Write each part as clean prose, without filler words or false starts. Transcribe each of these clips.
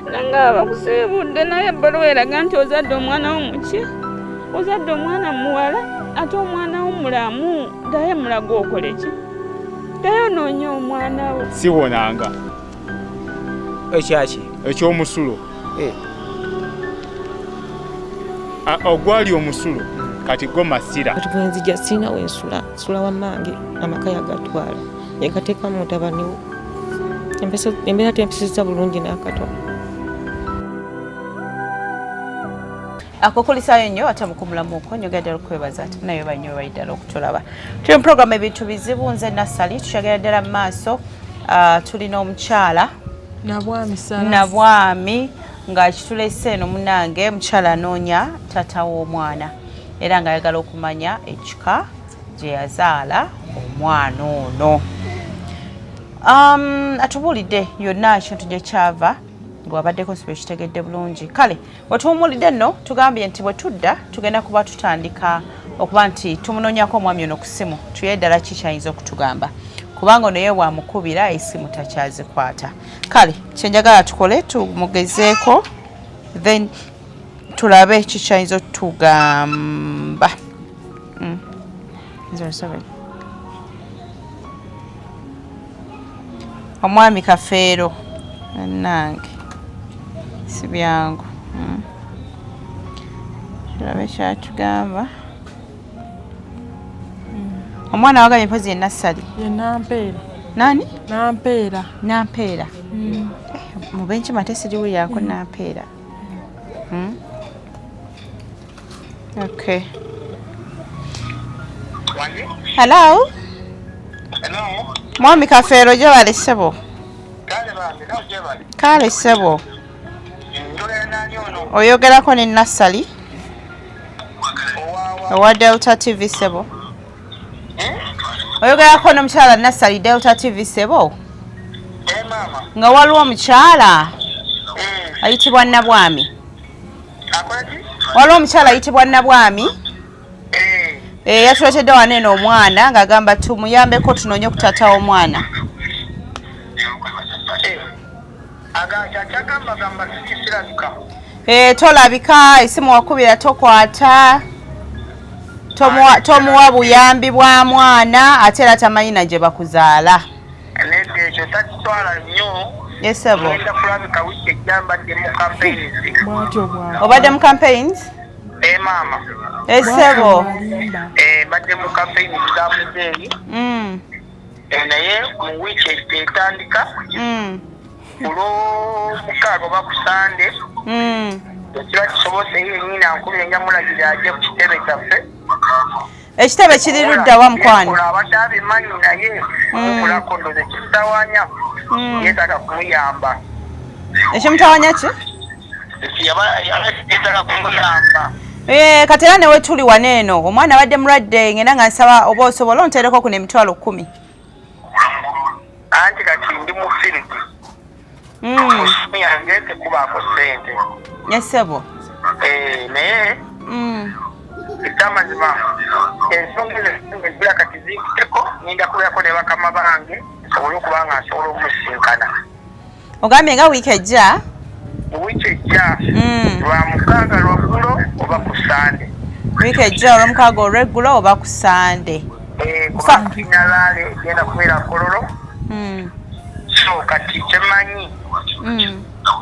Nanga bakusibudde naye ebbaluwa eraga nti ozadde omwana wo muki? Ozadde omwana muwala ate omwana wo mulamu. Ddayo mulaga okole ki? Ddayo onoonya omwana wo. Siwonanga. Ekyaki? Ekyomusulo. Ogwali omusulo kati go masira. Kati bwe nzija sina wensula, nsula wammange amaka yagatwala. Yekateeka mu mutabani wo. Embeera tempisiza bulungi n'akatono. Akokulisayo nnyo ate mukumulamu okwo nyogadde okwebaza ati nayo banyo baidala okutulaba. Tuli mu program ebintu bizibu nze Nassali tukyagala ddala mu maaso tulina omukyala Nabwami ng'akitulese eno munange mukyala anoonya taata w'omwana era ng'ayagala okumanya ekika gye yazaala omwana ono. Atubuulidde yonna ekintu gye kyava ng'abaddeko sibe kitegedde bulungi. Kale wetuwummulidde nno tugambye nti bwe tudda tugenda kuba tutandika okuba nti tumunoonyako omwami ono ku ssimu tuye ddala ki kyayinza okutugamba kubanga ono ye bwamukubira essimu takyazikwata. Kale kyenjagala tukole tumugezeeko then tulabe ki kyayinza otugamba. Omwami Kafeero nange si byangu. Tulabe kyatugamba. Omwana wagambye mpozi ye Nassali. Ye Nampeera. Nani? Nampeera. Nampeera. Mu benki mate siriwulirako Nampeera. Okay. Hello? Hello? Mwami Kafeero gye bali ssebo? Kale ssebo. Oyogerako ne Nassali? Owa Delta TV ssebo? Oyogerako n'omukyala Nassali Delta TV ssebo? Nga waliwo omukyala ayitibwa Nabwami. Waliwo omukyala ayitibwa Nabwami? Yatuleetedde wano eno omwana ng'agamba tumuyambeko tunoonye ku taata w'omwana. Tolabika essimu wakubira tokwata tomuwa buyambi bwa mwana ate era tamanyi na gye bakuzaala. Ekyo takitwala nnyo. Yesebo. Ngenda kulabika wiki ejja mbadde mu campaigns. Obadde mu campaigns? Maama. Esebo. Mbadde mu campaigns za muzeeyi. Naye mu wiki etandika. Olw'omukaaga oba ku Sande. Ekiba kisobose yennyini ankubira njamulagira ajje ku kitebe kyaffe. Ekitebe kiri ludda wa mukwano? Abadde abimanyi naye okulako ndoze kimutawanya yeetaaga kumuyamba. Ekimutawanya ki? Yeetaaga kumuyamba. Kati era newe tuli wano eno omwana abadde mulwadde ngenda nga nsaba oba osobola onteereko kuno emitwalo 10. Anti kati ndi mu field. Essimu yange tekubaako ssente. Yesebo. Naye ekyamazima ensonga ezira kati zinkuteko ngenda kubeerako ne bakama bange nsobole okuba nga nsobola okumusinkana. Ogambye nga wiiki ejja? Wiiki ejja lwamukaaga lweggulo oba ku Sande. Wiiki ejja olw'omukaaga olw'eggulo oba ku Sande. Kuba finalaale egenda kubeera Kololo. So kati kyemanyi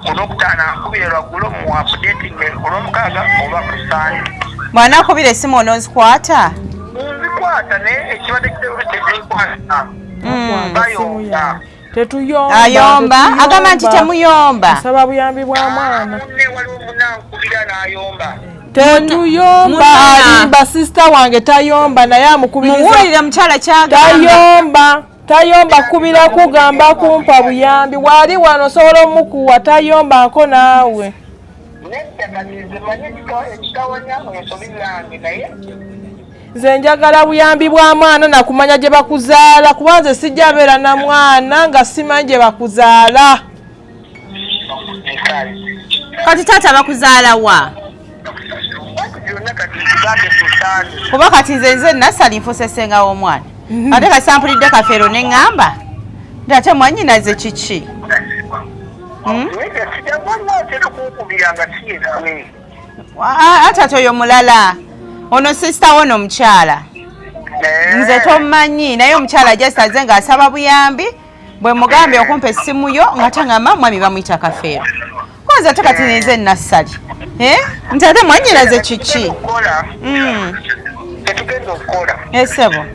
olwokutaana nkubire lwaggulo mu updating olw'omukaaga oba ku Sande. Mwana akubira essimu onoozikwata? Nzikwata naye ekibadde tezinkwata. Bayomba. Tetuyomba. Ayomba? Agamba nti temuyomba. Asaba buyambi bwa mwana. Waliwo munankubira n'ayomba. Tetuyomba. Alimba sisita wange tayomba naye amukubiriza. Muwulire mukyala kyagamba. Tayomba. Tayomba kubira kugamba kumpa buyambi. Wali wano osobola omukuwa tayomba nko naawe. Nze njagala buyambi bwa mwana nakumanya gye bakuzaala kuba nze sijja beera na mwana nga simanyi gye bakuzaala. Kati taata bakuzaala wa? Kuba kati nze Nassali nfuusesenga w'omwana. Ate kasampulidde Kafeero ne ŋŋamba nti ate mwannyinaze kiki? ate oyo mulala ono sisita wo n'omukyala nze tomanyi naye omukyala jasaze ng'asaba buyambi bwe mugambye okumpa essimu yo nga tangamba mwami bamuyita Kafeero kwanza ate kati nze nassali nti ate mwanyiraze kiki tetugenda okukola esebo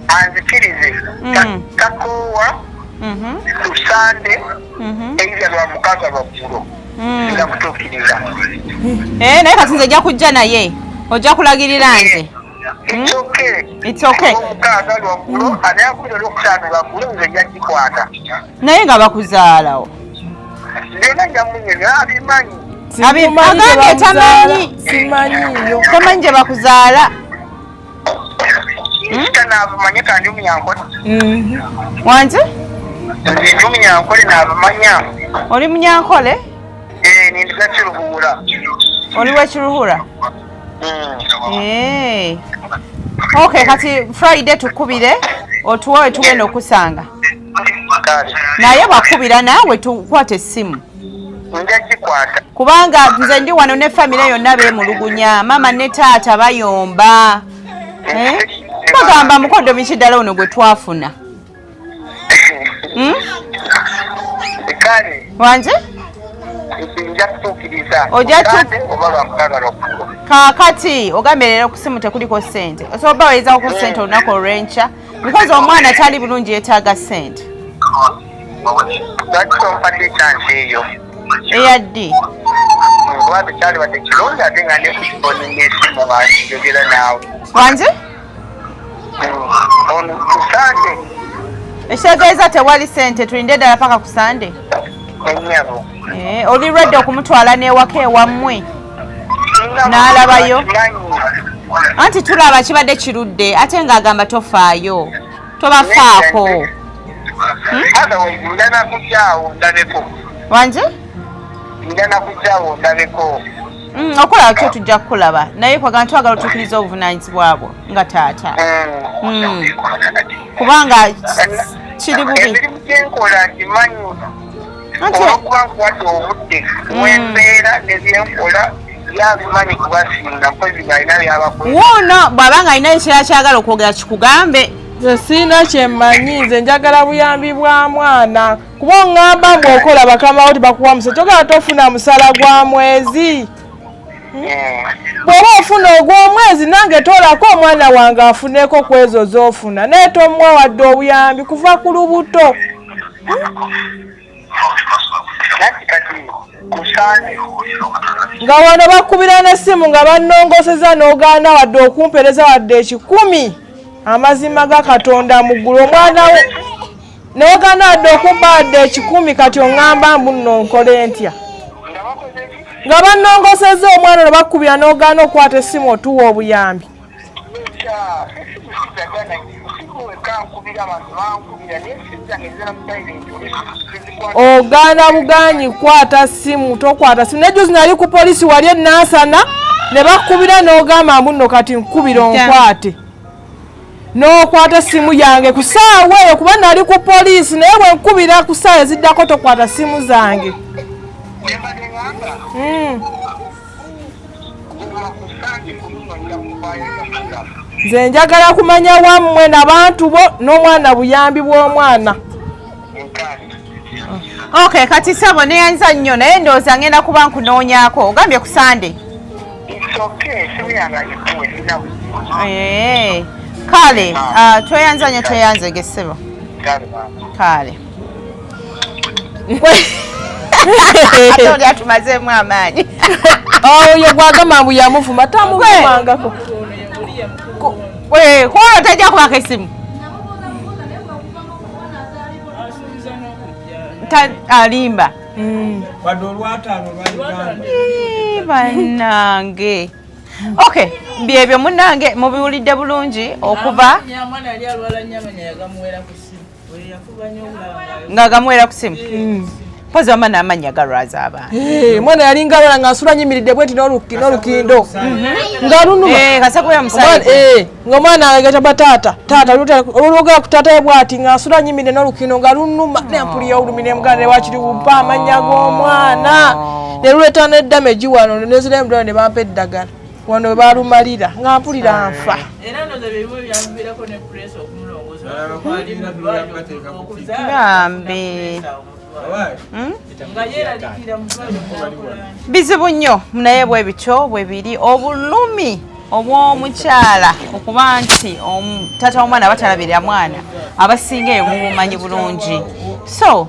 anzikirize takoowa kusande eira lwa mukaaga lwaggulo nga kutuukiriza naye kati nze ojja kujja naye ojja kulagirira nze It's okay. Omukaaga lwaggulo anayakulira olwokutaano lwaggulo nze nja gikwata naye nga bakuzaalawo nena njamunyega abimanyi agambye tamanyi gye bakuzaala Ika nabamanya kandi omunyankole wanze ndi omunyankole nabamanya oli munyankole nindiga Kiruhura oli w'Ekiruhura okay kati Friday tukubire otuwe tugenda okusanga naye bakubira naawe tukwata essimu njagikwata kubanga nze ndi wano ne famire yonna beemulugunya mama ne taata bayomba bagamba mukodo mikiddala ono gwe twafuna kale wanje nja kutuukiriza kaakati ogambye leero ku ssimu tekuliko ssente osobola baweezawo ku ssente olunaku olw'enkya because omwana kyali bulungi yeetaaga ssente lwaki tompadde ekyansi eyo eyaddi lwaki kyali badde kirungi ate nga nekukiboni n'essimu nga njogera naawe wanje ono kusande ekitegeeza tewali ssente tulinde ddala paka ku sande ennyabo oli lwedde okumutwala n'ewaka ewammwe n'alabayo anti tulaba kibadde kirudde ate ng'agamba tofaayo tobafaako ndana kujjaawo ndabeko wanje ndana kujjaawo ndabeko okulaba kyo tujja kukulaba naye kwagala twagala otuukiriza obuvunaanyizibwa bwo nga taata kubanga kiri bubi emirimu gyenkola ngimanyi olwokuba nkwata obudde mwembeera nebyenkola yabimanyi kubasinga mpozi balina byabakola woono bw'aba nga alina ekirala kyagala okwogera kikugambe nze siina kyemmanyi nze njagala buyambi bwa mwana kuba oŋŋamba mbw'okola bakamawo tebakuwa musa kyogala tofuna musala gwa mwezi bw'oba ofuna ogw'omwezi nange toolako omwana wange afuneko ku ezo z'ofuna naye tomuwa wadde obuyambi kuva ku lubuto nga wano bakubira n'essimu nga bannongoseza n'ogaana wadde okumpereza wadde 10 amazima ga Katonda mu ggulu omwana we n'ogaana wadde okumpa wadde 10 kati oŋŋamba mbuno nkole ntya nga bannongoseza omwana ono bakubira n'ogaana okwata essimu otuwa obuyambi ogaana buganyi kwata ssimu tokwata ssimu nejuzi nali ku poliisi wali enansana ne bakubira n'ogamba mbuno kati nkubira onkwate n'okwata essimu yange ku ssaawa eyo kuba nali ku poliisi naye bwe nkubira ku ssaawa eziddako tokwata ssimu zange nze njagala kumanya wammwe n'abantu bo n'omwana buyambi bw'omwana okay kati sabo neyanza nnyo naye ndowooza ngenda kuba nkunoonyaako ogambye ku sande kale tweyanza nnyo tweyanzege ssebo kale ate oli atumazeemu amaanyi oyo gwagamba mbu yamuvuma tamuvumangako kwono tajja kubako essimu alimba bannange okay byebyo munnange mubiwulidde bulungi okuva nga gamuwera ku ssimu pozi wama n'amannya galwaza abantu mwana yalinga alwala ng'asula nyimiridde bweti n'olukindo ng'alunuma kasakuya musale ng'omwana agataba taata olwogera ku taata ye bw'ati ng'asula nyimiridde n'olukindo ng'alunuma n'empulira olumi n'emugana ne wakiri bumpa amannya g'omwana ne luleeta n'eddamagi wano nezirembulao ne bampa eddagala wano we baalumalira nga mpulira nfa gambe bizibu nnyo naye bwe bityo bwe biri obulumi obw'omukyala okuba nti taata w'omwana batalabirira mwana abasinga eyo mubumanyi bulungi so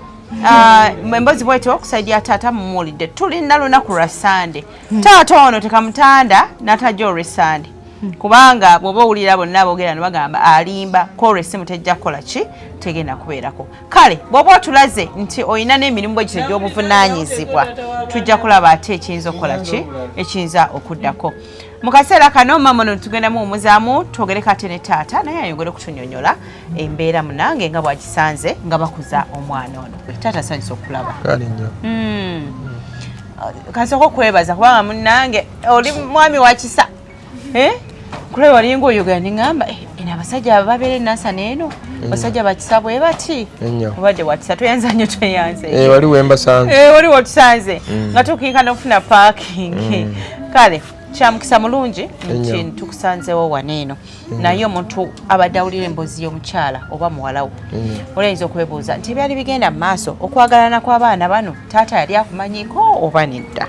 emboozi bwetyo okusaidia taata mumuwulidde tulina lunaku lwa sande taata ono tekamutanda n'atajja olw'esande kubanga bw'oba owulira bonna boogera ne bagamba alimba kolwa essimu tejja kukola ki tegenda kubeerako kale bw'oba otulaze nti olina n'emirimu bwe gito gy'obuvunaanyizibwa tujja kulaba ate ekiyinza okukola ki ekiyinza okuddako mu kaseera kano mama no tugendamu omuzaamu twogereko ate ne taata naye ayongere okutunyonyola embeera munange nga bwagisanze nga bakuza omwana ono taata asanyusa okulaba kasooka okwebaza kubanga munange oli mwami wa kisa kule walinga oyogera neŋŋamba eno abasajja babeera enasa neeno basajja bakisa bwe bati obadde watisa toyanza nnyo tweyanze waliwo embasanze waliwo tusanze nga tukiikana okufuna parking kale kyamukisa mulungi nti tukusanzewo waneeno naye omuntu abadde awulira emboozi y'omukyala oba muwalawo olayinza okwebuuza nti byali bigenda mu maaso okwagalana kw'abaana bano taata yali akumanyiko oba nedda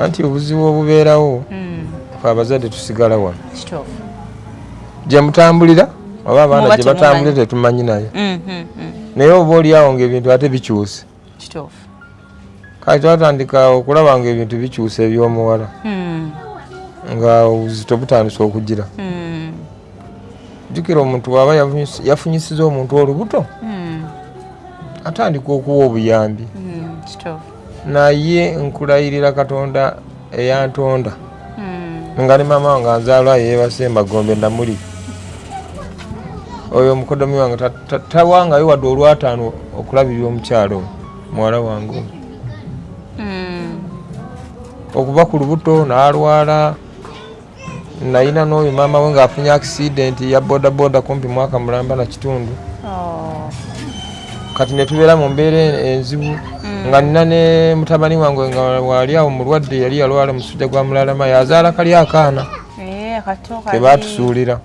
anti obuzibu obubeerawo abazadde tusigala wano kituufu gye mutambulira oba abaana gye batambulira tetumanyi naye naye oba oliawo ng'ebintu ate bikyuse kituufu kati twatandika okulaba ng'ebintu bikyuse eby'omuwala nga obuzito butandisa okugira jjukira omuntu waba yafunyisiza omuntu olubuto atandika okuwa obuyambi naye nkulayirira Katonda eyantonda nga ne mama wange anzaalwa yeebase Emagombe namuli oyo omukodomi wange tawangayo wadde olwataano okulabirira omukyalo muwala wange okuva ku lubuto n'alwala nayina n'oyo maama we ng'afunye accident ya bodaboda kumpi mwaka mulamba na kitundu kati ne tubeera mu mbeera enzibu nga nina ne mutabani wange nga wali awo mulwadde yali yalwala musujja gwa mulalama yazaala kali akaana tebaatusuulira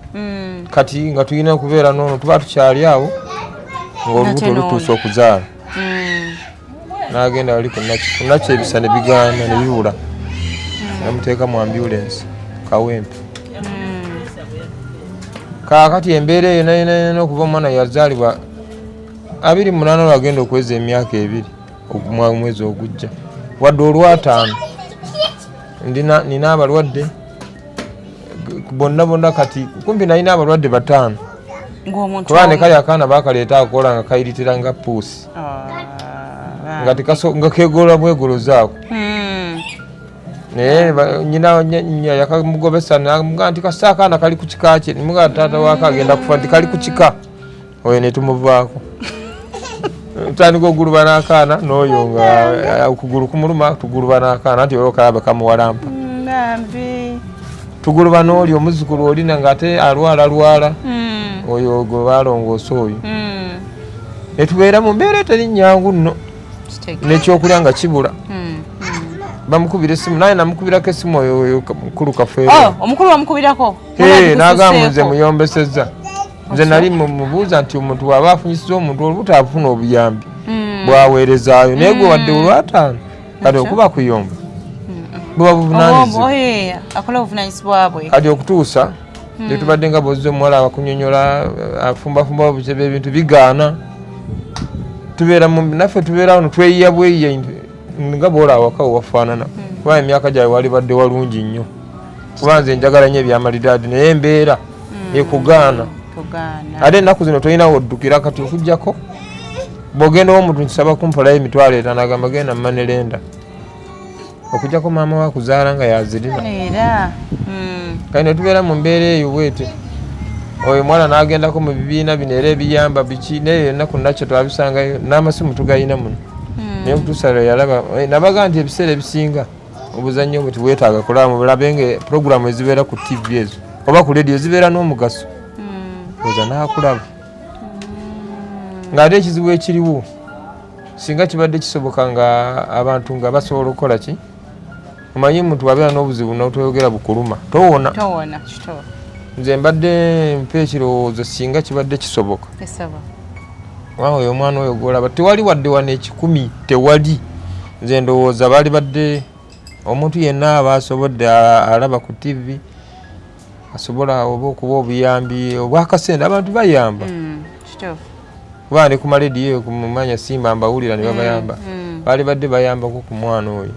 kati nga tulina okubeera noono tuba tukyali awo ng'olubuto lutuuse okuzaala n'agenda wali kunaki ebisa ne bigaana ne bibula namuteeka mu ambulance Kawempe kaakati embeera eyo naye okuva omwana yazaalibwa 28 lwagenda okweza emyaka 2 omwezi ogujja wadde olwataano nina abalwadde bonna kati kumpi nalina abalwadde 5 kuba ne kali akaana bakaleeta akola nga kayiritira nga puusi nga kegolola bwegolozaako naye nyina yakamugobesa namugaa nti kasa akaana kali ku kika kye nimugaa taata waako agenda kufa nti kali ku kika oyo ne tumuvaako tutandika oguluba n'akaana n'oyo nga okugulu kumuluma tuguluba n'akaana nti oyo kalaba kamuwalampa tuguluba n'oli omuzukulu olina ng'ate alwala oyo gwe balongoosa oyo ne tubeera mu mbeera eteri nnyangu nno n'ekyokulya nga kibula bamukubira essimu naye namukubirako essimu oyo mukulu Kafeero omukulu bamukubirako n'agamba nze muyombesezza nze nali mubuuza nti omuntu waba afunyisiza omuntu olubuto afuna obuyambi bwaweerezaayo naye gwe wadde olwataano kati okuba kuyomba buba buvunanyizibwa kati okutuusa tetubadde nga bozza omuwala abakunyonyola afumbafumba bukyebe ebintu bigaana naffe tubeerawo netweyiya bweyiya nga bwola awaka wafaanana kuba emyaka gyawe wali badde walungi nnyo kuba nze njagala nnyo ebyamalidaadi naye embeera ekugaana ate ennaku zino tolinawo oddukira kati okujjako bw'ogendawo omuntu nkisaba kumpolayo emitwalo 5 agamba genda Manerenda okujjako maama wakuzaala nga yazirina kati ne tubeera mu mbeera eyo bwete oyo mwana n'agendako mu bibiina bino era ebiyamba biki naye ennaku nakyo twabisangayo n'amasimu tugayina muno naye mutusala yalaba nabaga nti ebiseera ebisinga obuzannyo bwe tiwetaaga kulaba mulabe nga puroguramu ezibeera ku tv ezo oba ku lediyo zibeera n'omugaso oza naakulaba ng'ate ekizibu ekiriwo singa kibadde kisoboka nga abantu nga basobola okukola ki omanyi muntu wabeera n'obuzibu n'otoyogera bukuluma towona nze mbadde mpa ekirowoozo singa kibadde kisoboka kubanga oyo omwana oyo gwolaba tewali wadde wano ekikumi tewali nze ndowooza baali badde omuntu yenna aba asobodde alaba ku tv asobola oba okuba obuyambi obwakasente abantu bayamba kuba ne ku malediyo kumumanya simba mbawulira ne babayamba baali badde bayambako ku mwana oyo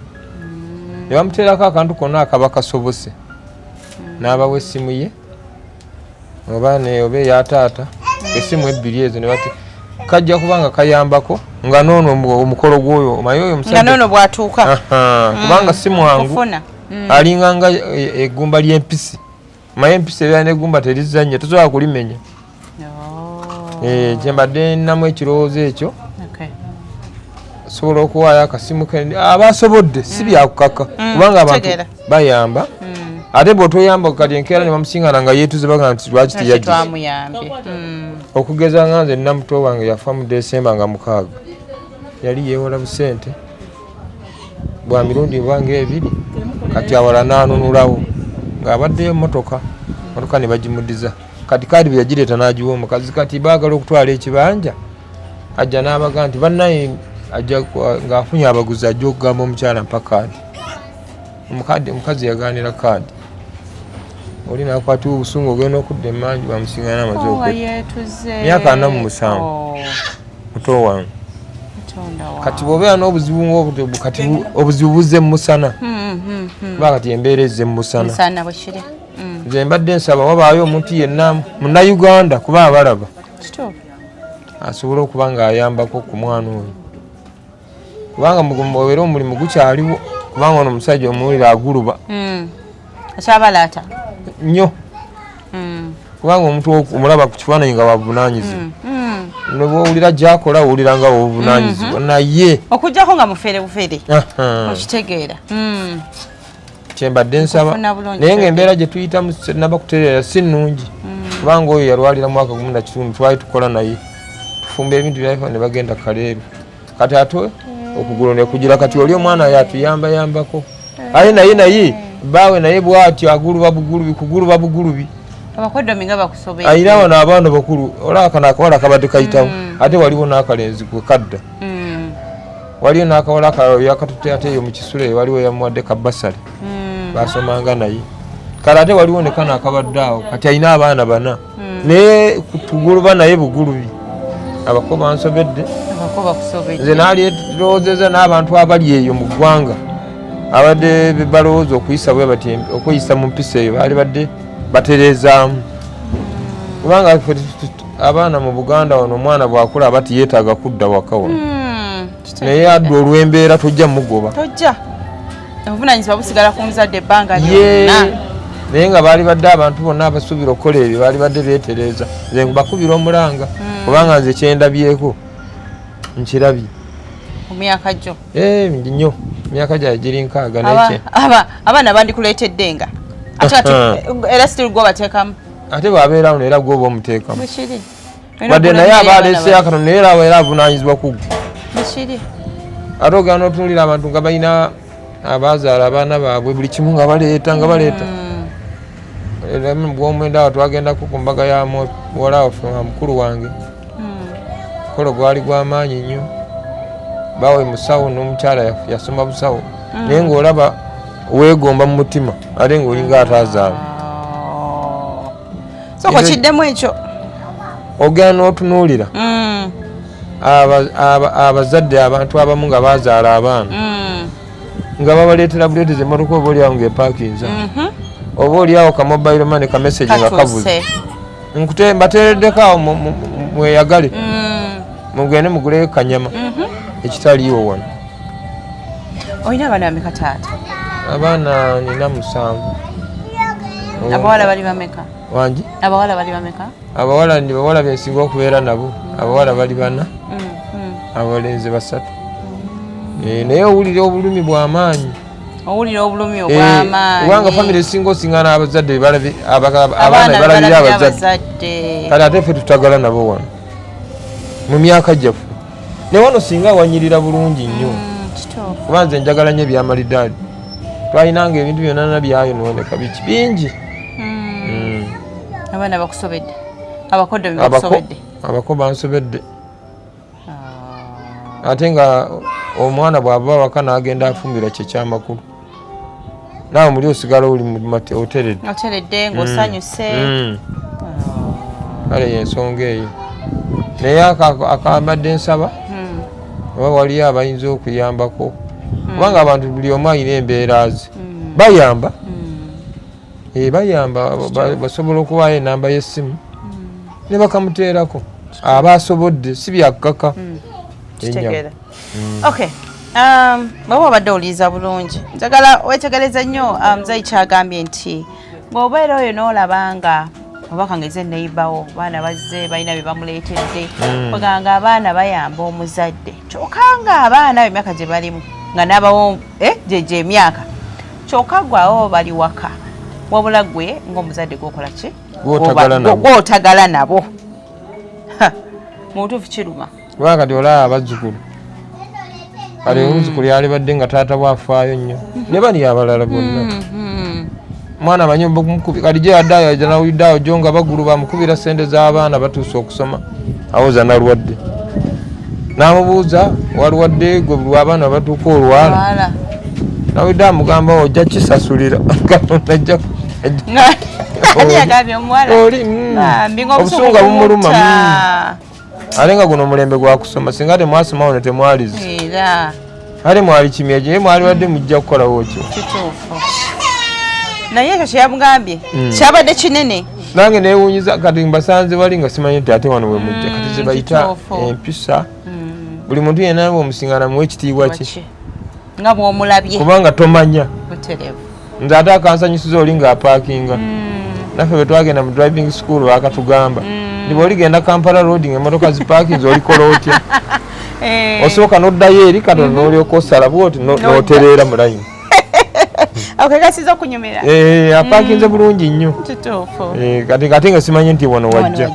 ne bamuteerako akantu konna akaba kasobose n'abawa essimu ye oba eya taata essimu ebbiri ezo ne bati kajja kubanga kayambako nga noono omukolo gw'oyo omanyi oyo nga noono bw'atuuka kubanga si mwangu alinga nga eggumba ly'empisi maye empisi ebyala n'eggumba terizannya tosobola kulimenya kyembadde nnamu ekirowoozo ekyo sobola okuwaayo akasimu aba asobodde si byakukaka kubanga abantu bayamba ate bw'otoyamba kati enkeera ne bamusingana nga yeetuze baga nti lwaki teyagise okugeza nga nze namuto wange yafa mu Desemba nga 6 yali yeewola busente bwa mirundi bwange 2 kati awala n'anunulawo ng'abaddeyo motoka ne bagimudiza kati kaadi bwe yagireeta n'agiwa omukazi kati baagala okutwala ekibanja ajja n'abaga nti bannaye ajja ng'afunye abaguzi ajja okugamba omukyala mpa kaadi omukazi yagaanira kaadi oli nakwatiwa obusungu ogenda okudda emanju bamusingana n'amaze myaka 47 muto wange kati bw'obeera n'obuzibu ng'obutebu kati obuzibu buzze mu musana kuba kati embeera ezze mu musana nze mbadde nsaba wabaayo omuntu yenna munnayuganda kuba abalaba asobola okuba ng'ayambako ku mwana oyo kubanga obeera omulimu gukyaliwo kubanga ono omusajja omuwulira aguluba akyabalaata nnyo kubanga omuntu omulaba ku kifaananyi nga wabuvunaanyizibwa nebwowulira gyakola owulira nga wobuvunaanyizibwa naye okugjako nga mufere bufere okitegeera kyembadde nsaba naye ng'embeera gye tuyitamu naba kutereera si nnungi kubanga oyo yalwalira mwaka 1 twali tukola naye tufumba ebintu byafa ne bagenda kaleeru kati ate okugulu ne kugira kati oli omwana yatuyambayambako aye naye baawe naye bw'atyo aguluba bugulubi kuguluba bugulubi ayina wano abaana bakulu olaba kano akawala kabadde kayitawo ate waliwo n'akalenzi kwe kadda waliwo n'akawala yakatute ate eyo mu kisule waliwo yamuwadde kabasale basomanga naye kale ate waliwo ne kano akabadde awo kati ayina abaana 4 naye tuguluba naye bugulubi abako bansobedde nze naalyerowoozeza n'abantu abali eyo mu ggwanga abadde balowooza okuyisa bwe bati okweyisa mu mpisa eyo baali badde batereezaamu kubanga abaana mu Buganda wano omwana bw'akula aba tiyeetaaga kudda waka wano naye adda olw'embeera tojja mugoba obuvunanyizibwa busigala ku muzadde ebbanga lyonna naye nga baali badde abantu bonna abasuubira okukola ebyo baali badde beetereeza nze bakubira omulanga kubanga nze kyendabyeko nkirabye omyaka gyo nnyo emyaka gyaye giri 6 abaana bandikuleetedde nga era still gwe bateekamu ate bwabeerawo era gwoba omuteekamu badde naye abaleeseyo akatono naye era avunaanyizibwa ku gwe ate ogenda n'otunuulira abantu nga balina abazaala abaana baabwe buli kimu nga baleeta gw'omwenda awo twagendako ku mbaga ya muwala waffe mukulu wange mukolo gwali gw'amaanyi nnyo bawe musawo n'omukyala yasoma busawo naye ng'olaba weegomba mu mutima ate ng'olinga ataazaala soko kiddemu ekyo ogenda n'otunuulira abazadde abantu abamu nga bazaala abaana nga babaleetera buleeteze emmotoka oba oliawo ng'epaakinza oba oliawo ka mobile money ka message nga kavuze mbateereddeko awo mweyagale mugende muguleyo kanyama ekitaliiwo wano olina abaana bameka taata abaana nina 7 abawala bali bameka wangi abawala bali bameka abawala ni bawala bensinga okubeera nabo abawala bali 4 abalenzi 3 naye owulira obulumi bw'amaanyi owulira obulumi obw'amaanyi kubanga famire esinga osingana abazadde abaana bebalabira abazadde kale ate ffe tutagala nabo wano mu myaka gyaffe ne wano singa awanyirira bulungi nnyo kuba nze njagala nnyo ebyamalidaadi twalinanga ebintu byonna byayononeka biki bingi abaana bakusobedde abakodde bakusobedde abako bansobedde ate nga omwana bw'ava waka n'agenda afumbira kyekyamakulu naawe muli osigala oli oteredde ng'osanyuse kale yensonga eyo naye akabadde nsaba oba waliyo abayinza okuyambako kubanga abantu buli omu alina embeera ze bayamba basobola okuwaayo enamba y'essimu ne bakamuteerako aba asobodde si byakkaka bwaba obadde owuliriza bulungi njagala wetegereza nnyo muzayi kyagambye nti bw'obeera oyo n'olabanga obaka ngeze neibawo baana bazze balina bye bamuleetedde oganga abaana bayamba omuzadde kyokka nga abaana emyaka gye balimu nga nabawo gyegyo emyaka kyokka gwawo bali waka wabula gwe ng'omuzadde gwokola ki gwotagala nabo mu butuufu kiruma kubanga kati olaba abazzukulu kale omuzukulu yalibadde nga taata bwafaayo nnyo ne bali abalala bonna mwana amanyi mukubi kati gye yaddayo aja nawuliddeawo jo nga bagulu bamukubira sente z'abaana batuuse okusoma awoza nalwadde n'amubuuza walwadde gwe buli abaana batuuka olwala nawulidde amugamba ojja kisasulira obusunga bumuluma ate nga guno omulembe gwakusoma singa temwasomawo ne temwalize ate mwali kimya gye mwali wadde mujja kukolawo kyo naye ekyo kyeyamugambye kyabadde kinene nange newunyiza kati mbasanze bali nga simanyi nti ate wano wemujja kati zebayita empisa buli muntu yenna bwomusingana muwe ekitiibwa kye nga bwomulabye kubanga tomanya nze ate akansanyusiza oli ng'apaakinga naffe bwe twagenda mu driving school bakatugamba ndi bw'oligenda Kampala road ng'emmotoka zipaakinze olikola otya osooka n'oddayo eri katono n'olyoka osala bwoti n'otereera mu layini gasiza okunyumira apaakinze bulungi nnyo kati nga simanyi nti wano wajja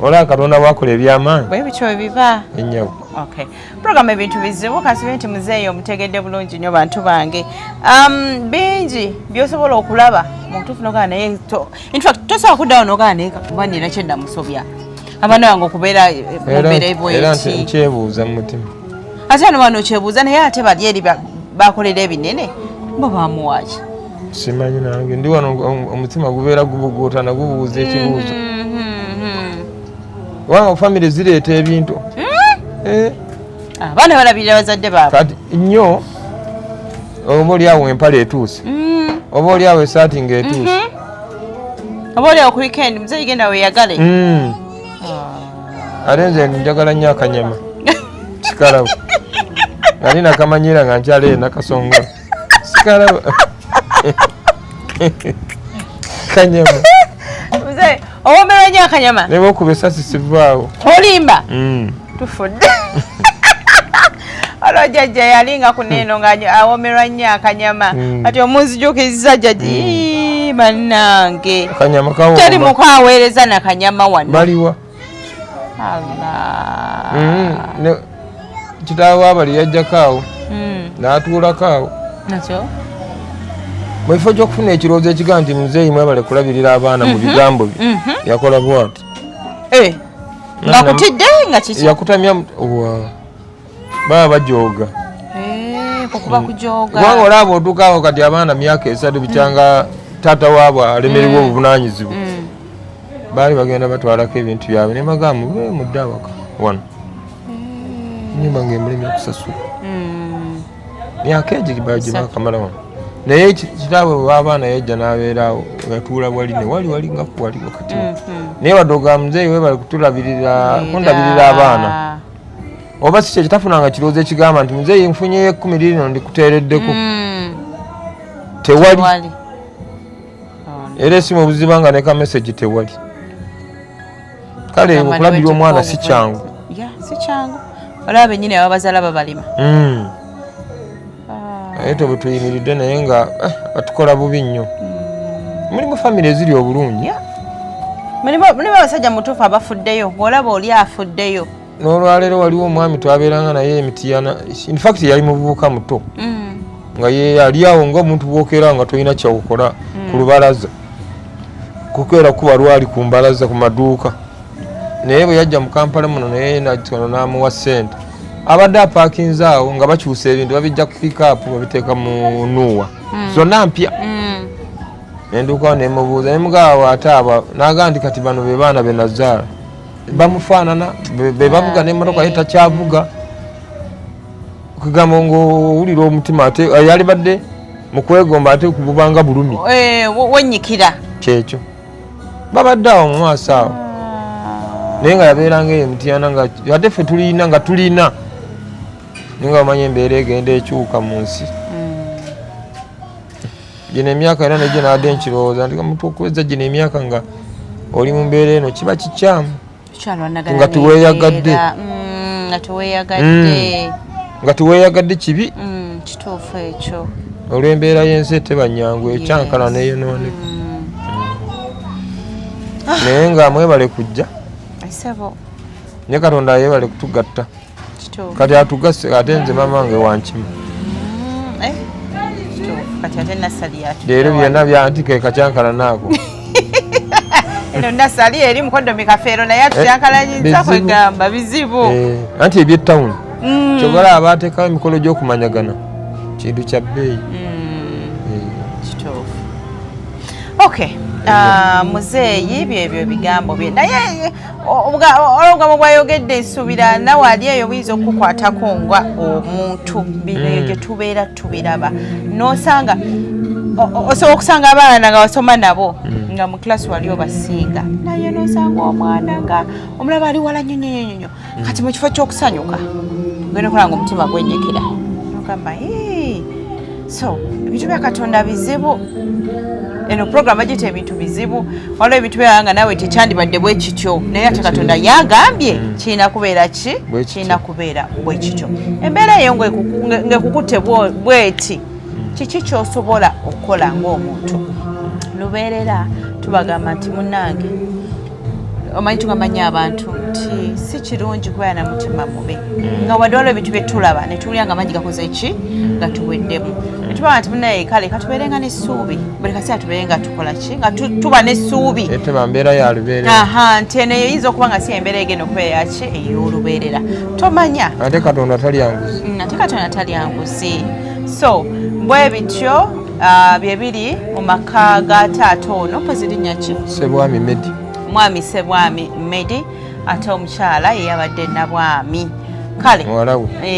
olaba Katonda bwakola ebyamaanyi bwebityo webiba enyawo puroguramu ebintu bizibu kasibe nti muzeeyo omutegedde bulungi nnyo bantu bange bingi byosobola okulaba mutuufu nogaa naye infact tosobola kuddawo nogaa naye kuba nina kyedda musobya abaana bange okubeera mubeera bweti nkyebuuza mu mutima ate ano bano okyebuuza naye ate bali eri bakolera ebinene bo bamuwaki simanyi nange ndi wano omutima gubeera gubuguutana gubuuza ekibuuzo wanga famire zireeta ebintu abaana balabirira bazadde baabwe kati nnyo oba oliawo empale etuuse oba oliawo esaati ng'etuuse oba oliawo ku weekend muzeeyi genda weeyagale ate nze njagala nnyo akanyama sikalaba ali nakamanyira nga nkyaleyo nakasonga sikalaba kanyama muzeeyi owomerwa nnyo akanyama ne bwokuba esasi sivaawo olimba tufudde olwo jjajja yalinga ku neeno ng'awomerwa nnyo akanyama kati omunzijukiza jjajja bannange teri mukwaweereza nakanyama wano baliwa kitaawe abali yajjako awo n'atuulako awo mu kifo ky'okufuna ekirowoozo ekigaa nti muzeeyi mwebale kulabirira abaana mu bigambo bye yakola bwati nga kutidde nga kiki yakutamya baba bajooga okuba kujooga kubanga olaba otuuka awo kati abaana myaka esatu bikyanga taata waabwe alemererwa obuvunaanyizibwa baali bagenda batwalako ebintu byabwe ne bagamba mudde awaka wano nyumba ng'emulemi okusasula myaka egi bagibakamala wano naye kitaabwe w'abaana yajja n'abeeraawo yatuula wali ne wali nga kuwaliwo kati naye wadde oga muzeeyi webale kundabirira abaana oba si kye kitafunanga kirowoozo ekigamba nti muzeeyi nfunyeyo 10 lino ndikuteereddeko tewali era esimu obuziba nga ne kamesagi tewali kale okulabirira omwana si kyangu olaba bennyini ababazaala babalima naye tebutuyimiridde naye nga batukola bubi nnyo mulimu famire eziri obulungi mulimu abasajja mutuufu abafuddeyo bw'olaba oli afuddeyo n'olwaleero waliwo omwami twabeeranga naye emitiyana infact yali muvubuka muto nga ye ali awo ng'omuntu bwokera nga tolina kyawukola ku lubalaza kukeera kuba lwali ku mbalaza ku maduuka naye bwe yajja mu Kampala muno naye natono n'amuwa ssente abadde apaakinze awo nga bakyusa ebintu babijja ku pikaapu babiteeka mu nuwa zonna mpya nendukawo nemubuuza nemugaawo ate aba naga nti kati bano be baana be nazaala bamufaanana be bavuga n'emmotoka ye takyavuga okugamba ng'owulira omutima ate yali badde mu kwegomba ate kububanga bulumi wennyikira kyekyo babadde awo mu maaso awo naye nga yabeeranga eyo emitiyana nga ate ffe tulina nga tulina naye nga bamanya embeera egenda ekyuka mu nsi gino emyaka era negyo naadde nkirowooza nti omuntu okuweza gino emyaka nga oli mu mbeera eno kiba kikyamu nga teweeyagadde nga teweeyagadde kibi kituufu ekyo olw'embeera y'ensi eteba nyangu ekyankala neyonooneka naye nga mwebale kujja naye Katonda yeebale kutugatta kati atugase ate nze mamange wankima leero byonna byantike kacyankala naako eno nasali eri mukodomi kafeero naye atutyankalanyiza kwegamba bizibu anti eby'ettawuni kyogala abateekawo emikolo gy'okumanyagana kintu kya bbeeyi kituufu okay muzeeyi byebyo bigambo bye naye olugamo bwayogedde nsuubira nawe ali eyo buyinza okukwatako nga omuntu bino gye tubeera tubiraba nosanga osobola okusanga abaana nga basoma nabo nga mu kilasi wali obasinga naye nosanga omwana nga omulaba ali wala nyonyonyonyo kati mu kifo ky'okusanyuka ogenda okola nga omutima gwennyekera nogamba so ebintu bya Katonda bizibu eno program agite ebintu bizibu waliwo ebintu byanga nawe tekyandibadde bwe kityo naye ate Katonda yagambye kirina kubeera ki kirina kubeera bwe kityo embeera eyo ngekukutte bweti kiki kyosobola okukola ng'omuntu lubeerera tubagamba nti munnange omanyi tugamanya abantu nti si kirungi kubeera na mutima mubi nga wadde waliwo ebintu bye tulaba ne tuwulira nga mangi gakoze ki nga tuweddemu ne tubaba nti munnaye kale katubeerenga n'essuubi buli kaseera tubeere nga tukola ki nga tuba n'essuubi eteba mbeera ya lubeerera nti eno eyinza okuba nga si embeera egenda okubeera yaki ey'olubeerera tomanya ate Katonda talyanguzi ate Katonda talyanguzi so bwe bityo byebiri mu maka ga taata ono mpozi linnya ki Sebwami Medi mwami Sebwami Medi ate omukyala yeyabadde nabwami kale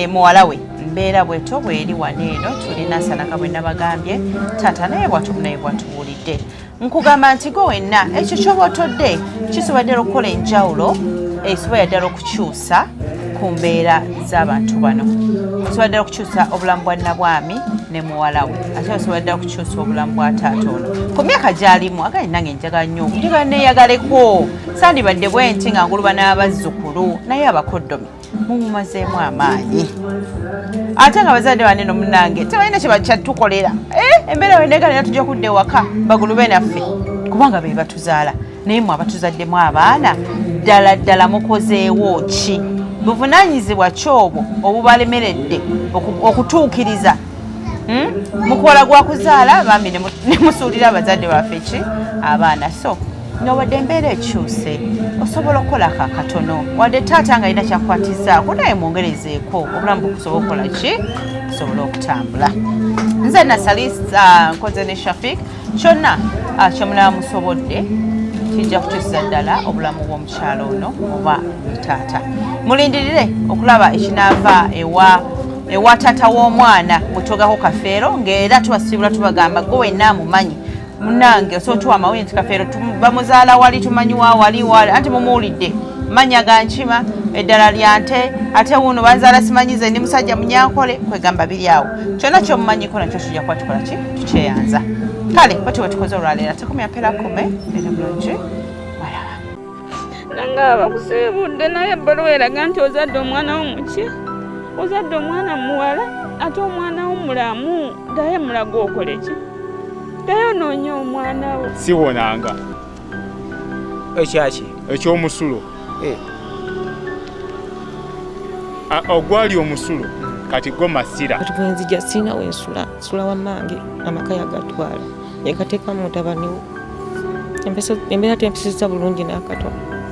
muwala we mbeera bweto bweri waneeno tulina sanaka bwe nabagambye taata naye bwatubuulidde nkugamba nti go wenna ekyo kyoba otodde kisobodde okukola enjawulo esobodde ddala okukyusa ku mbeera z'abantu bano osobodde okukyusa obulamu bwa nabwami ne muwala we ate osobodde ddala okukyusa obulamu bwa taata ono ku myaka gy'alimu agali nange njagala nnyo njagala neeyagaleko sandibadde bwe nti nga nguluba n'abazzukulu naye abakoddomi mumumazeemu amaanyi ate nga bazadde baneno munnange tebalina kyatukolera embeera weneegalera tujja kudda ewaka bagulube naffe kubanga be batuzaala naye mwe abatuzaddemu abaana ddala mukozeewo ki buvunaanyizibwa kyobwo obubalemeredde okutuukiriza mukola gwa kuzaala bambi ne musuulira abazadde baffe ki abaana so n'obadde embeera ekyuse osobola okukola akakatono wadde taata nga alina kyakwatizaako naye mwongerezeeko obulamu bukusobola okukola ki kusobola okutambula nze nasalisa nkoze ne Shafik kyonna kyemulaba musobodde kijja kukyusiza ddala obulamu bw'omukyalo ono oba taata mulindirire okulaba ekinaava ewa taata w'omwana mutogako Kafeero ng'era tubasibula tubagamba gwe wenna amumanyi munnange osobola tuwa amawulire nti Kafeero bamuzaala wali tumanyi wali anti mumuwulidde manya ga nkima eddala lya nte ate wuno bazaala simanyize ndi musajja munyankole kwegamba biri awo kyonna kyomumanyiko nakyo tujja kuba tukola ki tukyeyanza kale bati bwe tukoze olwaleero 10:10 era bulungi Nanga bakusiibudde naye ebbaluwa eraga nti ozadde omwana wo muki? Ozadde omwana muwala ate omwana wo mulamu. Ddayo mulaga okole ki? Ddayo onoonya omwana wo. Siwonanga ekyaki ekyomusulo ogwali omusulo kati go masira. kati bwenzija sirina wensula, nsula wammange amaka yagatwala yekateekamu mutabani wo. Embeera tempisiza bulungi n'akatono.